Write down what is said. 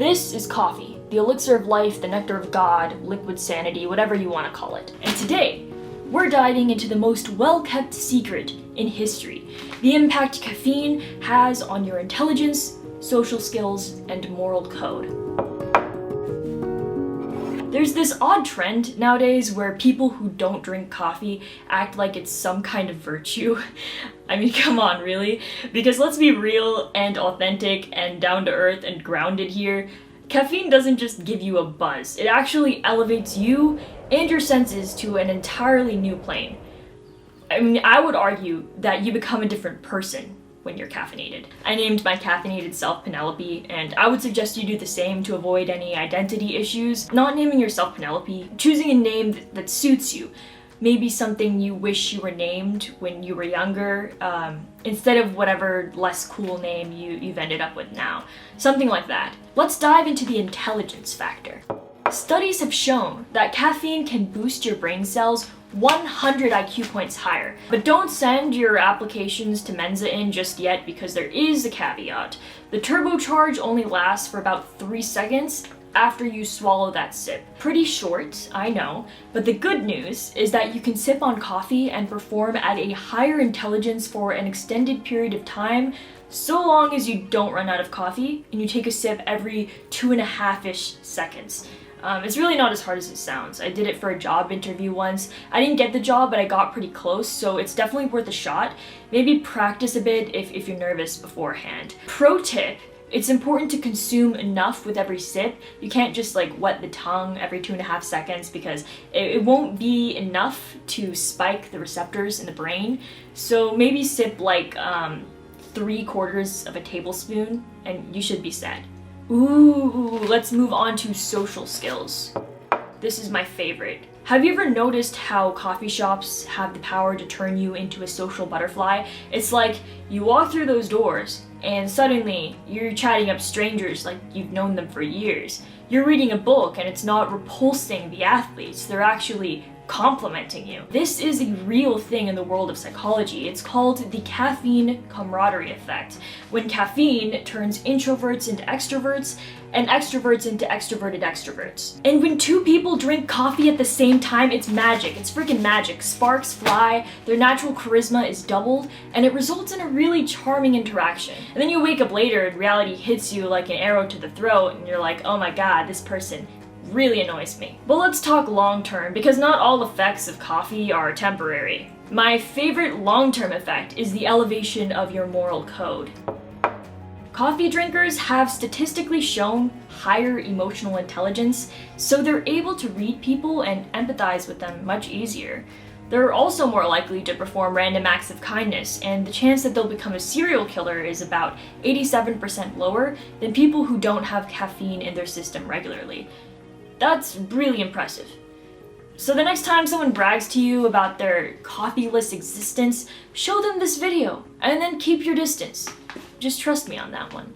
This is coffee, the elixir of life, the nectar of God, liquid sanity, whatever you want to call it. And today, we're diving into the most well-kept secret in history, the impact caffeine has on your intelligence, social skills, and moral code. There's this odd trend nowadays where people who don't drink coffee act like it's some kind of virtue. I mean, come on, really? Because let's be real and authentic and down to earth and grounded here. Caffeine doesn't just give you a buzz, it actually elevates you and your senses to an entirely new plane. I mean, I would argue that you become a different person when you're caffeinated. I named my caffeinated self Penelope, and I would suggest you do the same to avoid any identity issues. Not naming yourself Penelope, choosing a name that suits you. Maybe something you wish you were named when you were younger, instead of whatever less cool name you've ended up with now. Something like that. Let's dive into the intelligence factor. Studies have shown that caffeine can boost your brain cells 100 IQ points higher. But don't send your applications to Mensa in just yet because there is a caveat. The turbocharge only lasts for about 3 seconds after you swallow that sip. Pretty short, I know, but the good news is that you can sip on coffee and perform at a higher intelligence for an extended period of time, so long as you don't run out of coffee and you take a sip every 2.5-ish seconds. It's really not as hard as it sounds. I did it for a job interview once. I didn't get the job, but I got pretty close, so it's definitely worth a shot. Maybe practice a bit if you're nervous beforehand. Pro tip, it's important to consume enough with every sip. You can't just like wet the tongue every 2.5 seconds because it won't be enough to spike the receptors in the brain. So maybe sip like 3/4 of a tablespoon and you should be set. Ooh, let's move on to social skills. This is my favorite. Have you ever noticed how coffee shops have the power to turn you into a social butterfly? It's like you walk through those doors and suddenly you're chatting up strangers like you've known them for years. You're reading a book and it's not repulsing the athletes, they're actually complimenting you. This is a real thing in the world of psychology. It's called the caffeine camaraderie effect, when caffeine turns introverts into extroverts and extroverts into extroverted extroverts. And when two people drink coffee at the same time, it's magic. It's freaking magic. Sparks fly, their natural charisma is doubled, and it results in a really charming interaction. And then you wake up later and reality hits you like an arrow to the throat and you're like, oh my god, this person really annoys me. But let's talk long term, because not all effects of coffee are temporary. My favorite long-term effect is the elevation of your moral code. Coffee drinkers have statistically shown higher emotional intelligence, so they're able to read people and empathize with them much easier. They're also more likely to perform random acts of kindness, and the chance that they'll become a serial killer is about 87% lower than people who don't have caffeine in their system regularly. That's really impressive. So the next time someone brags to you about their coffee-less existence, show them this video, and then keep your distance. Just trust me on that one.